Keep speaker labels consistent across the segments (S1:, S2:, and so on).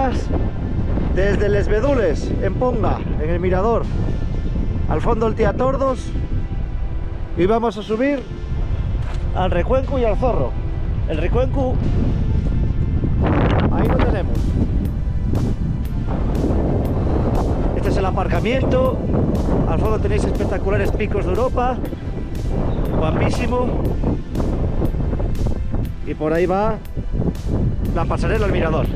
S1: subidas desde Les Bedules, en Ponga, en el mirador, al fondo el Tía Tordos, y vamos a subir al Recuenco y al Zorro. El Recuenco ahí lo tenemos. Este es el aparcamiento. Al fondo tenéis espectaculares picos de Europa, guapísimo, y por ahí va la pasarela al mirador.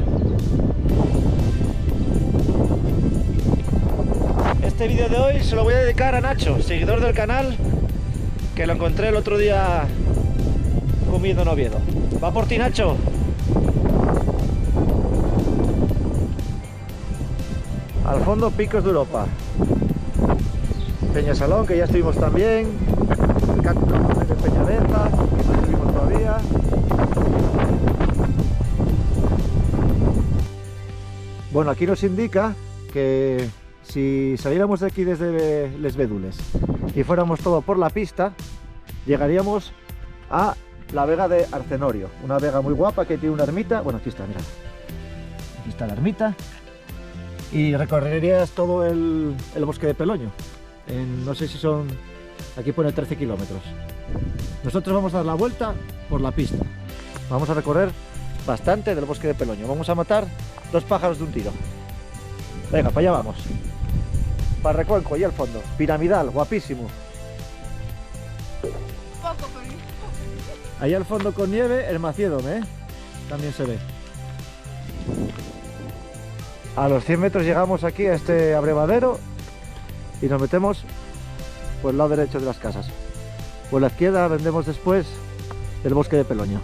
S1: Este vídeo de hoy se lo voy a dedicar a Nacho, seguidor del canal, que lo encontré el otro día comiendo en Oviedo. Va por ti, Nacho. Al fondo, picos de Europa. Peñasalón, que ya estuvimos también. El campamento de Peñadeza, que no estuvimos todavía. Bueno, aquí nos indica que si saliéramos de aquí desde Les Bedules y fuéramos todo por la pista, llegaríamos a la vega de Arcenorio, una vega muy guapa que tiene una ermita. Bueno, aquí está, mirad, aquí está la ermita, y recorrerías todo el bosque de Peloño. No sé si son, aquí pone 13 kilómetros. Nosotros vamos a dar la vuelta por la pista, vamos a recorrer bastante del bosque de Peloño, vamos a matar dos pájaros de un tiro. Venga, para allá vamos. Para Recuenco, y al fondo, piramidal, guapísimo. Ahí al fondo con nieve, el Maciedon, también se ve. A los 100 metros llegamos aquí a este abrevadero y nos metemos por el lado derecho de las casas. Por la izquierda vendemos después el bosque de Peloño.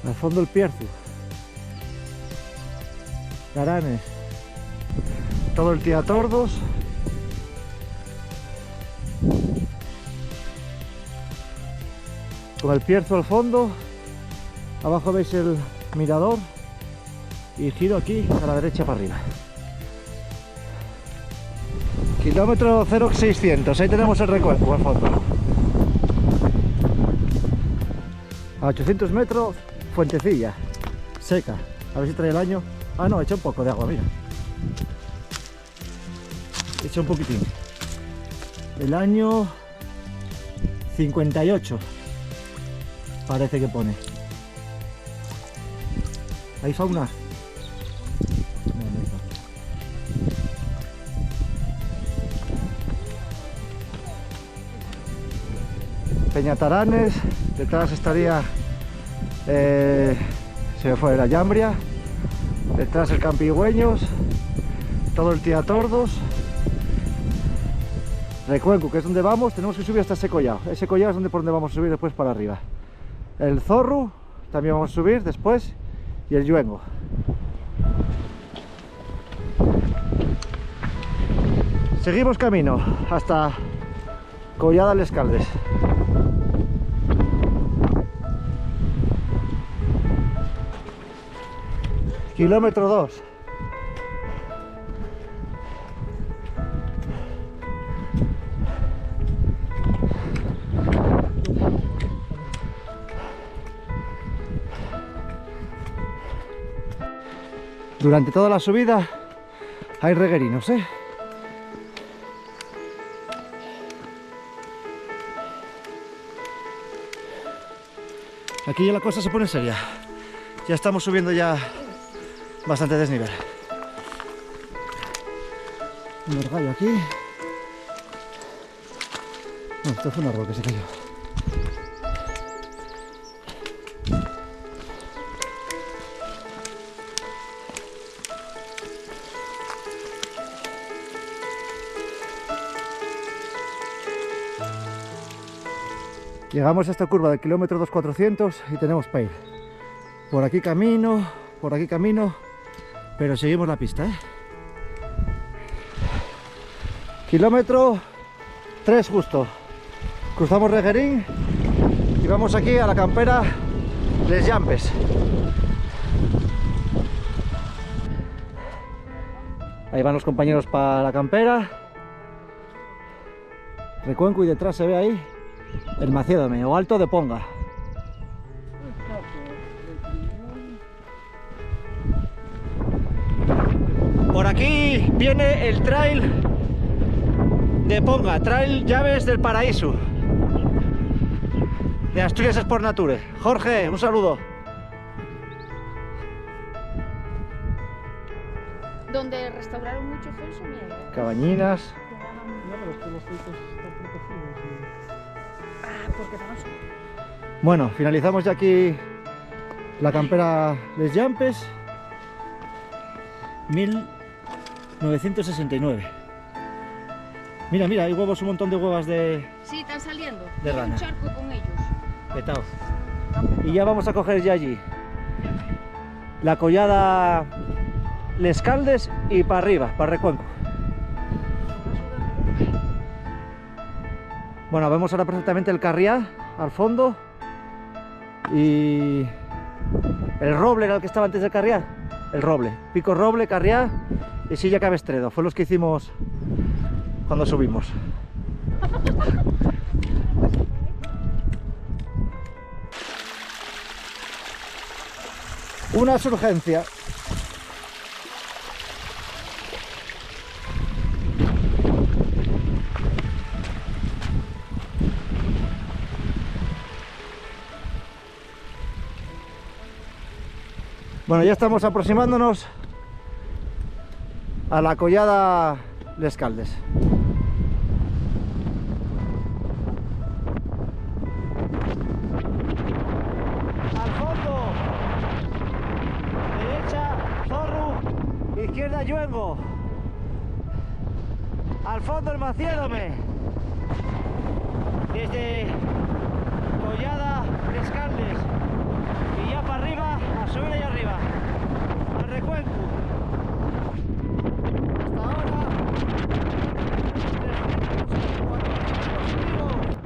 S1: Al fondo el Pierzu, Taranes, todo el Tía Tordos, con el Pierzu al fondo. Abajo veis el mirador y giro aquí a la derecha para arriba. Kilómetro 0600, ahí tenemos el Recuenco al fondo. A 800 metros, fuentecilla, seca. A ver si trae el año. Ah, no, echa un poco de agua, mira. Echa un poquitín. El año 58, parece que pone. ¿Hay fauna? No, no hay fauna. Peñataranes, detrás estaría, se me fue la Llambria, detrás el Campigüeños, todo el Tía Tordos, Recuenco, que es donde vamos. Tenemos que subir hasta ese collado. Ese collado es donde, por donde vamos a subir después para arriba. El Zorro también vamos a subir después, y el Lluengo. Seguimos camino hasta Collada Les Caldes. Kilómetro 2. Durante toda la subida hay reguerinos, Aquí ya la cosa se pone seria. Ya estamos subiendo ya bastante desnivel. Un mergallo aquí. No, esto fue un árbol que se cayó. Llegamos a esta curva del kilómetro 2400 y tenemos para ir. Por aquí camino, pero seguimos la pista, Kilómetro 3 justo. Cruzamos Reguerín y vamos aquí a la campera Les Llampes. Ahí van los compañeros para la campera. Recuenco y detrás se ve ahí el Maciédome o Alto de Ponga. Por aquí viene el trail de Ponga, Trail Llaves del Paraíso, de Asturias Sport Nature. Jorge, un saludo.
S2: Donde restauraron mucho fue en Somiedo.
S1: Cabañinas.
S2: Ah, porque daban su...
S1: Bueno, finalizamos ya aquí la campera Les Llampes 1969. Mira, mira, hay huevos, un montón de huevas de...
S2: Sí, están saliendo.
S1: De
S2: Hay
S1: rana.
S2: un charco con ellos.
S1: petao. Y ya vamos a coger ya allí la collada Les Caldes y para arriba, para Recuenco. Bueno, vemos ahora perfectamente el Carriá al fondo y el Roble era el que estaba antes del Carriá. El Roble, Pico Roble, Carriá y Silla Cabestredo, fue los que hicimos cuando subimos. Una surgencia. Bueno, ya estamos aproximándonos a la collada Les Caldes. Al fondo, derecha Zorro, izquierda Lluengo. Al fondo el Maciédome. Desde collada Les Caldes y ya para arriba, a subir allá arriba, al Recuenco. Hasta ahora, 364 kilómetros.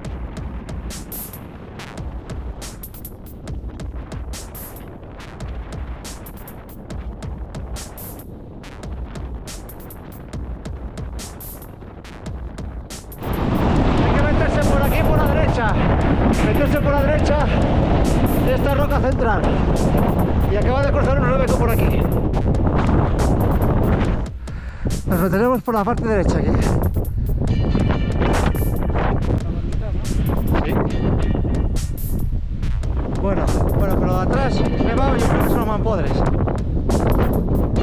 S1: Hay que meterse por aquí, por la derecha. Meterse por la derecha de esta roca central. Y acaba de cruzar un rebeco por aquí. Nos meteremos por la parte derecha aquí. Sí. Bueno, pero de atrás nevado, yo creo que son los mampodres.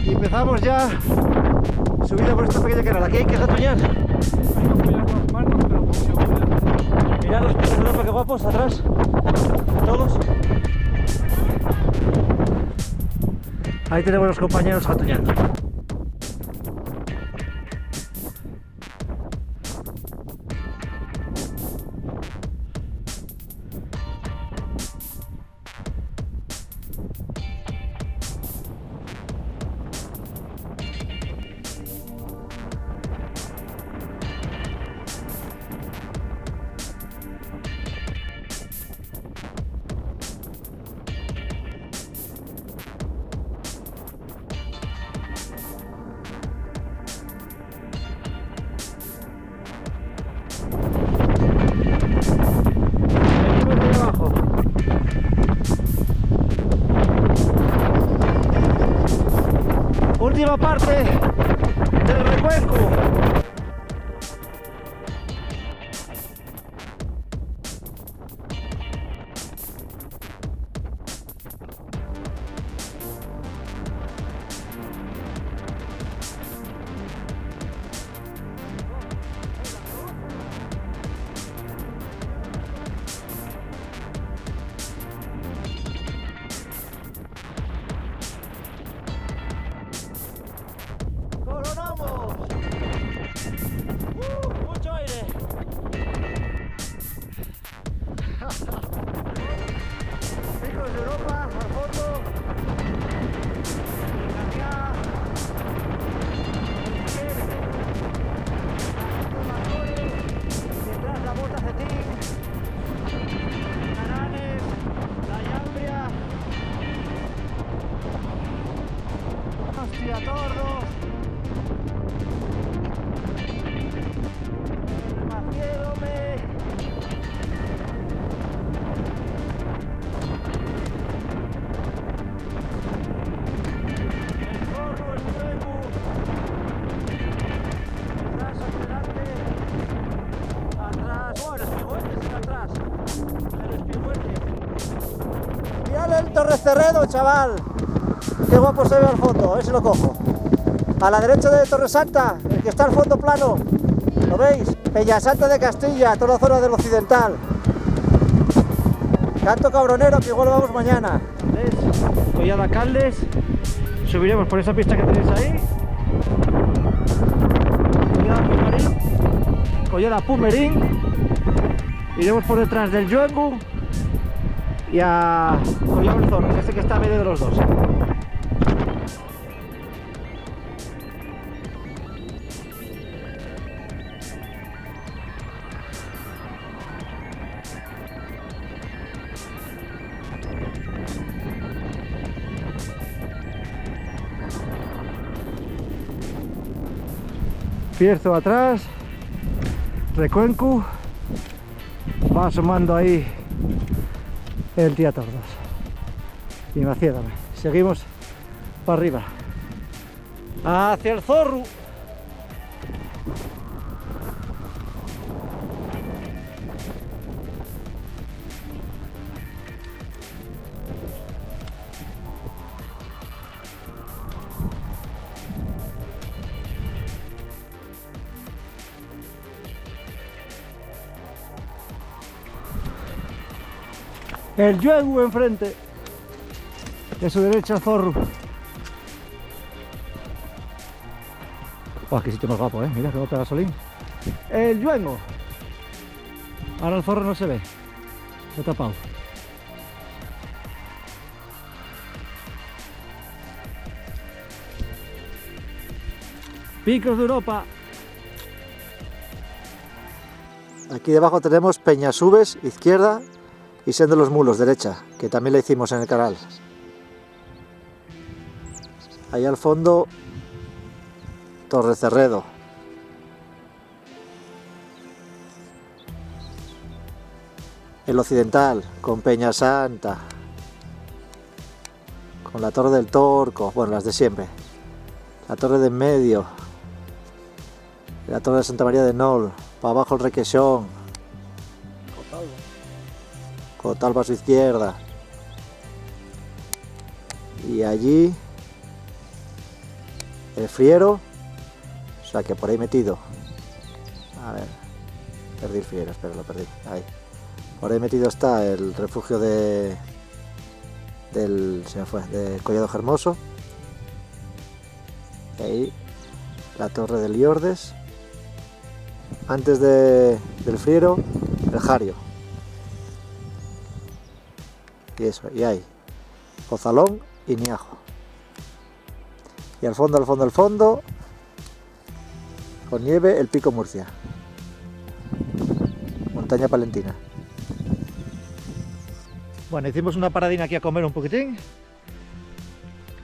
S1: Y empezamos ya subida por esta pequeña canal. Aquí hay que gatuñar. Mirad los pisos de Europa, que guapos, atrás. Todos. Ahí tenemos los compañeros gatuñando. Última parte del Recuenco. ¡Coronamos! ¡Mucho aire! Picos de Europa, al fondo. Carriá. Detrás la Bota Cetín. el Torrecerredo, chaval. Qué guapo se ve al fondo, a ver si lo cojo. A la derecha de Torre Santa, el que está al fondo plano. ¿Lo veis? Peñasanta de Castilla, toda la zona del occidental. Canto Cabronero, que igual vamos mañana. Collada Caldes. Subiremos por esa pista que tenéis ahí. Collada Pumerín. Iremos por detrás del Yuengu y a Collado el Zorro, que es el que está a medio de los dos. Fierzo atrás, Recuencu, va asomando ahí el Tía Tordos y Maciédame. Seguimos para arriba, hacia el Zorro. El Yuengu enfrente, de su derecha el Zorro. Qué sitio más guapo, mira que bota gasolín. El Yuengu. Ahora el Zorro no se ve, está tapado. Picos de Europa. Aquí debajo tenemos Peñasubes, izquierda, y Senda de los Mulos, derecha, que también la hicimos en el canal. Ahí al fondo, Torrecerredo. El occidental, con Peñasanta, con la Torre del Torco, bueno, las de siempre. La Torre de en medio, la Torre de Santa María de Nol, para abajo el Requesón. Cotalba a su izquierda. Y allí el Friero, o sea que por ahí metido. A ver, perdí el Friero, espera, lo perdí. Ahí. Por ahí metido está el refugio de Collado Hermoso. Y ahí la Torre del Liordes. Antes del Friero, el Jario. Y eso, y ahí, Pozalón y Niajo. Y al fondo, con nieve, el Pico Murcia. Montaña Palentina. Bueno, hicimos una paradina aquí a comer un poquitín.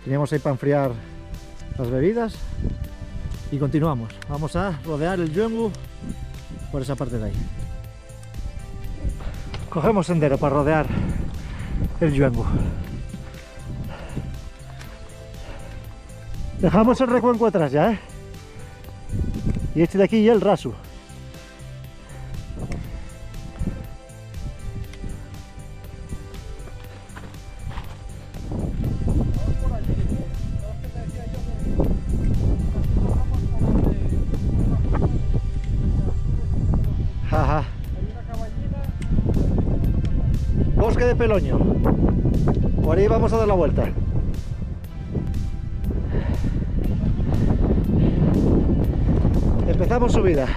S1: Teníamos ahí para enfriar las bebidas. Y continuamos. Vamos a rodear el Yuengu por esa parte de ahí. Cogemos sendero para rodear el Yuengu. Dejamos el Recuenco atrás ya, y este de aquí ya el Rasu. Ajá. Bosque de Peloño. Por ahí vamos a dar la vuelta. Empezamos subida.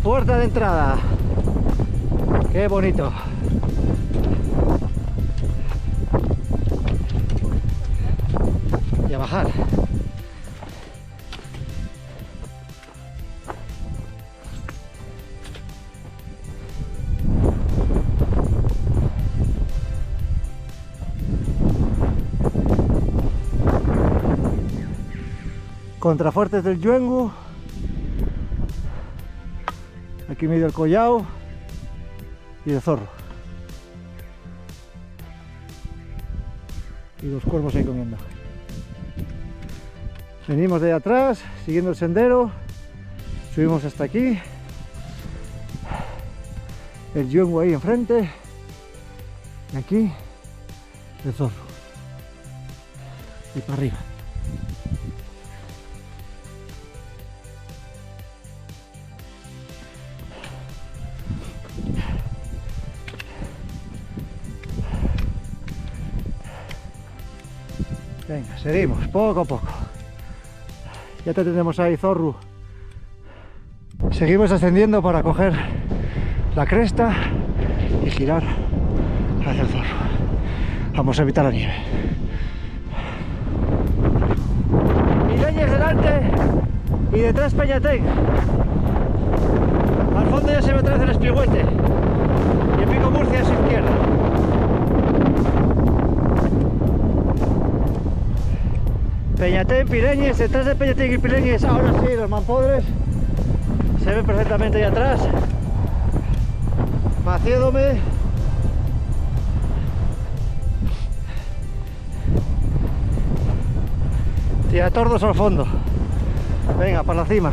S1: Puerta de entrada. Qué bonito. Y a bajar. Contrafuertes del Yuengu. Aquí medio el Collao y el Zorro. Y los cuervos ahí comiendo. Venimos de ahí atrás, siguiendo el sendero. Subimos hasta aquí. el Yuengu ahí enfrente. Y aquí el Zorro. Y para arriba. Venga, seguimos, poco a poco. Ya te tenemos ahí, Zorro. Seguimos ascendiendo para coger la cresta y girar hacia el Zorro. Vamos a evitar la nieve. Pireñes delante y detrás Peñatén. Al fondo ya se ve otra vez el Espigüete y el Pico Murcia a su izquierda. Peñatén, Pireñes, detrás de Peñatén y Pireñes, ahora sí, los Mampodres se ven perfectamente ahí atrás. Maciédome. Tillatordos al fondo. Venga, para la cima.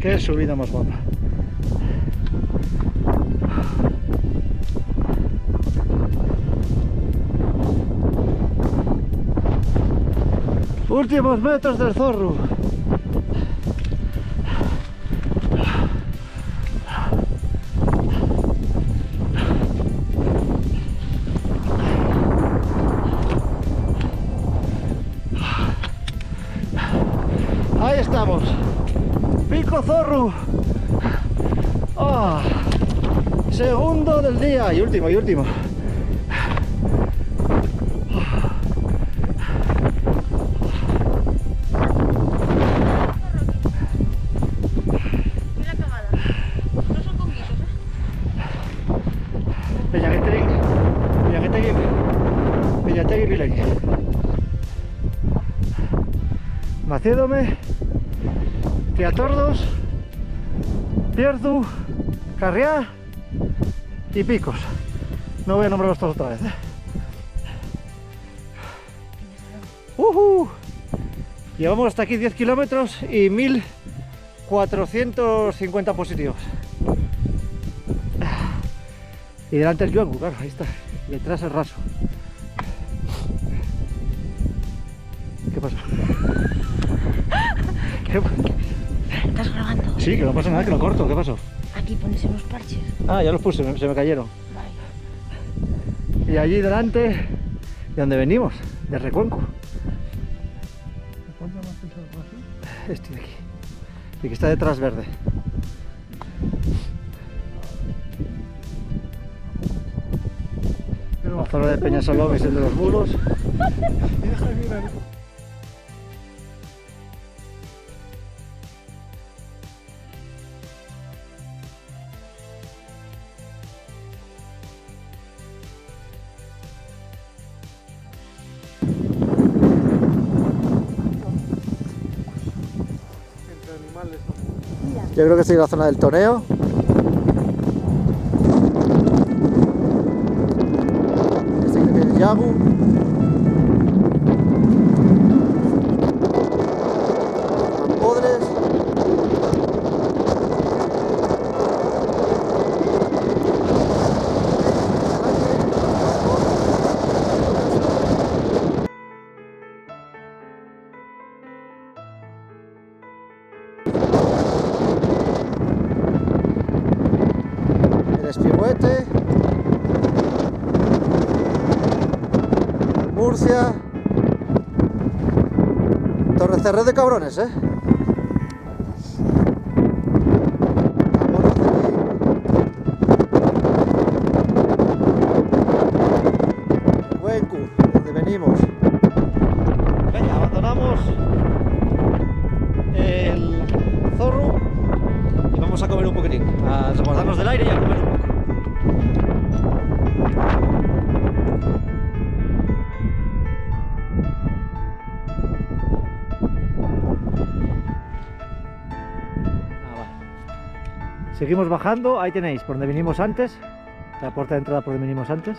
S1: Qué subida más guapa. Últimos metros del Zorro. Ahí estamos. Pico Zorro. Oh, segundo del día y último.
S2: Mira cagada. No son con guisos,
S1: Peñatén y Pireñes. Maciédome, Tillatordos, Pierzu, Carriá y Picos. No voy a nombrarlos todos otra vez. Llevamos hasta aquí 10 kilómetros y 1450 positivos. Y delante el Yuengu, claro, ahí está. Y detrás el Raso. ¿Qué pasa?
S2: ¿Estás grabando?
S1: Sí, que no pasa nada, que lo corto. ¿Qué pasó?
S2: Aquí pones unos parches.
S1: Ah, ya los puse, se me cayeron.
S2: Vale.
S1: Y allí delante, de donde venimos, de Recuenco. Este de aquí. El que está detrás verde. La zona de Peñasalón es el de los muros. Yo creo que estoy en la zona del Toneo. Este que tiene el Yagu. Mampodres. Espigüete, Murcia, Torrecerré de cabrones, Vámonos de aquí. Huencu, donde venimos. Venga, abandonamos el Zorro y vamos a comer un poquitín, a resguardarnos del aire y a comer un poco. Seguimos bajando, ahí tenéis, por donde vinimos antes, la puerta de entrada por donde vinimos antes.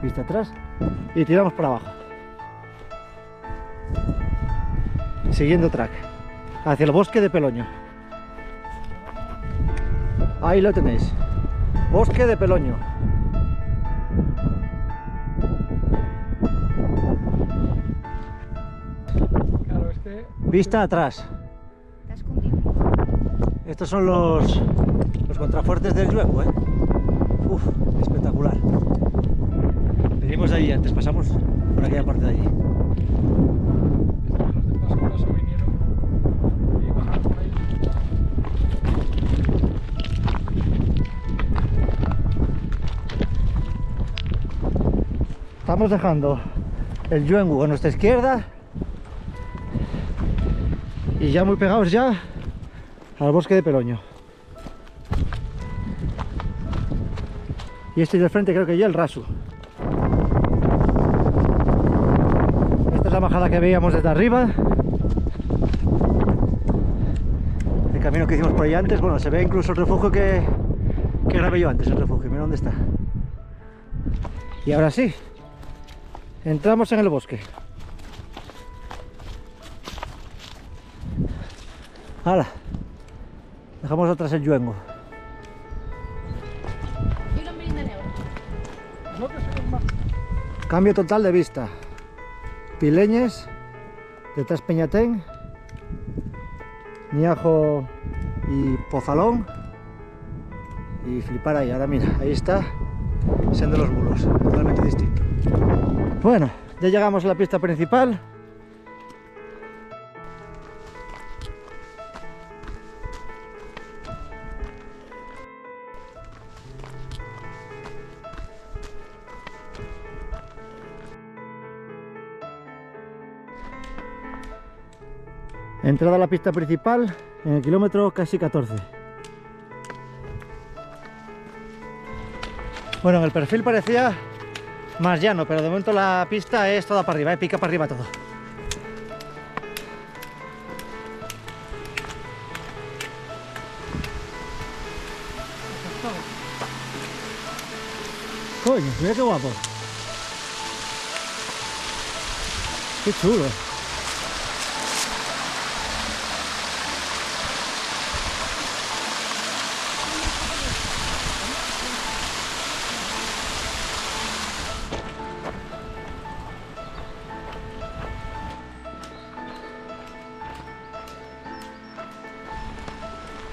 S1: Vista atrás. Y tiramos para abajo. Siguiendo track, hacia el bosque de Peloño. Ahí lo tenéis, bosque de Peloño.
S3: Claro, es que...
S1: Vista atrás.
S2: Está escondido.
S1: Estos son los contrafuertes del Yuengo, ¿eh? Uf, espectacular. Venimos de allí antes, pasamos por aquella parte de allí.
S3: Los de Paso Paso vinieron y bajaron por ahí.
S1: Estamos dejando el Yuengo a nuestra izquierda y ya muy pegados ya al bosque de Peloño. Y este del frente creo que ya el Rasu. Esta es la bajada que veíamos desde arriba. El camino que hicimos por ahí antes, bueno, se ve incluso el refugio que grabé yo antes, el refugio, mira dónde está. Y ahora sí, entramos en el bosque. ¡Hala! Dejamos atrás el Yuengo.
S2: Y la merienda negra.
S3: No, que se ven más.
S1: Cambio total de vista. Pileñes, detrás Peñatén, Niajo y Pozalón. Y flipar ahí, ahora mira, ahí está, siendo los mulos, totalmente distinto. Bueno, ya llegamos a la pista principal. Entrada a la pista principal en el kilómetro casi 14. Bueno, en el perfil parecía más llano, pero de momento la pista es toda para arriba, pica para arriba todo. Coño, mira qué guapo. Qué chulo.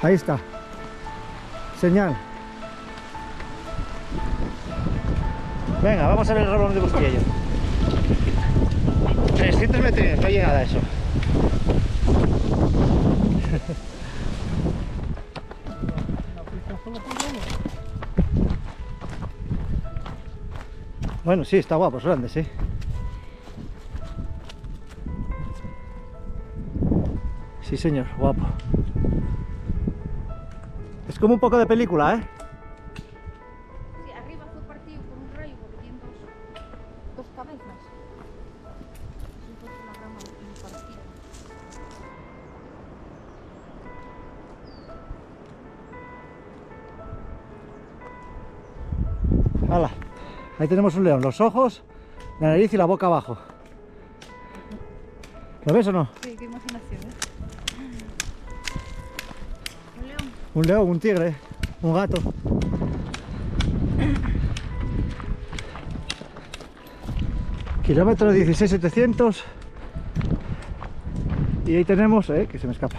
S1: Ahí está. Señal. Venga, vamos a ver el Roblón de Busquillo. 300 metros, no llega a eso. Bueno, sí, está guapo, es grande, sí. Sí, señor, guapo. Es como un poco de película, ¿eh?
S2: Sí, arriba fue partido por un rayo porque tiene dos cabezas. Es un poco una rama muy parecida.
S1: ¡Hala! Ahí tenemos un león, los ojos, la nariz y la boca abajo. ¿Lo ves o no?
S2: Sí, qué imaginación, ¿eh? Un león.
S1: Un león, un tigre, un gato. Kilómetro 16.700. Y ahí tenemos, que se me escapa.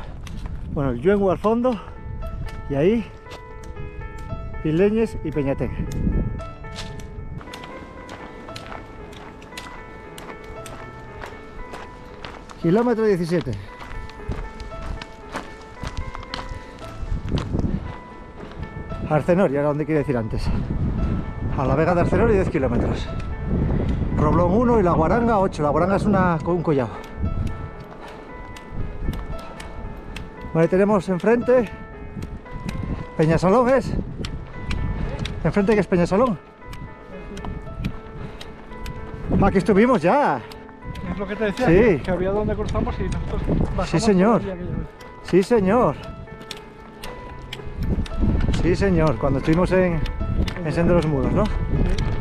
S1: Bueno, el Yuengo al fondo. Y ahí, Pileñes y Peñatén. Kilómetro 17. Arcenor, ya era donde quería decir antes. A la Vega de Arcenor y 10 kilómetros. Roblón 1 y la Guaranga 8. La Guaranga es un collado. Vale, tenemos enfrente Peñasalón, ¿es? Enfrente que es Peñasalón. Aquí estuvimos ya.
S3: Es lo que te decía,
S1: Sí.
S3: que había donde cruzamos y nosotros bajamos.
S1: Sí, señor.
S3: por ahí aquella vez.
S1: Sí, señor. Sí, señor, cuando estuvimos en Senderos Mudos, ¿no?
S3: Sí,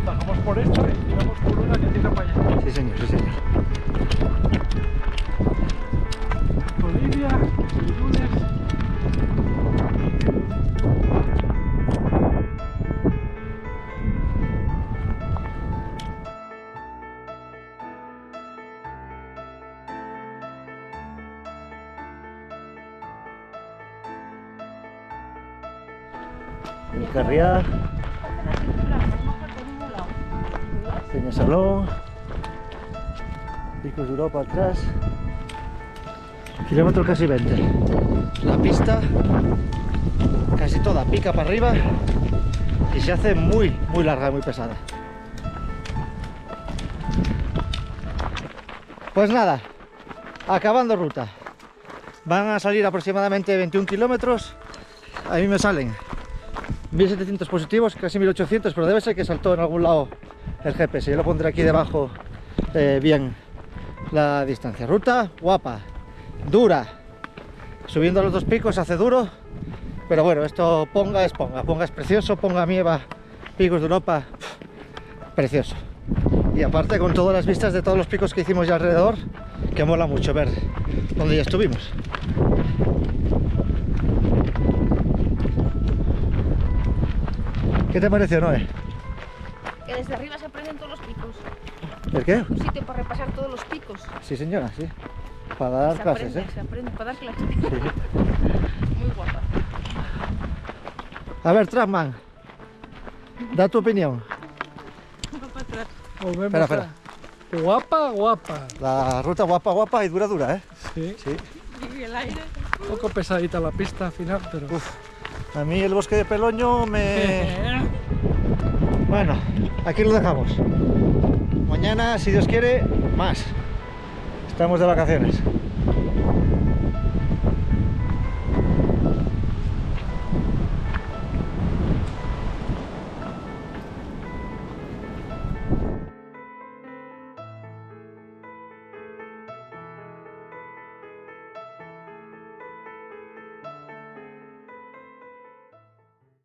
S3: bajamos por esta y tiramos por una que tira para allá.
S1: Sí, señor, sí, señor.
S3: Bolivia, Lunes.
S1: El Carriá, Peñasalón, Picos de Europa atrás, kilómetro casi 20. La pista casi toda pica para arriba y se hace muy larga y muy pesada. Pues nada, acabando ruta. Van a salir aproximadamente 21 kilómetros. A mí me salen 1700 positivos, casi 1800, pero debe ser que saltó en algún lado el GPS. Yo lo pondré aquí debajo bien la distancia. Ruta guapa, dura. Subiendo a los dos picos hace duro, pero bueno, esto Ponga es Ponga. Ponga es precioso, Ponga Mieva, Picos de Europa, precioso. Y aparte con todas las vistas de todos los picos que hicimos ya alrededor, que mola mucho ver donde ya estuvimos. ¿Qué te pareció, Noé?
S2: Que desde arriba se aprenden todos los picos.
S1: ¿El qué?
S2: Un sitio para repasar todos los picos.
S1: Sí, señora, sí. Para dar clases,
S2: Se aprende, para dar clases.
S1: Sí.
S2: Muy guapa.
S1: A ver, Trackman, da tu opinión.
S3: Volvemos
S1: Espera.
S3: a- Guapa, guapa.
S1: La ruta guapa y dura, ¿eh?
S3: Sí.
S1: Sí.
S2: Y el aire.
S3: Un poco pesadita la pista al final, pero...
S1: A mí el bosque de Peloño me... Bueno, aquí lo dejamos. Mañana, si Dios quiere, más. Estamos de vacaciones.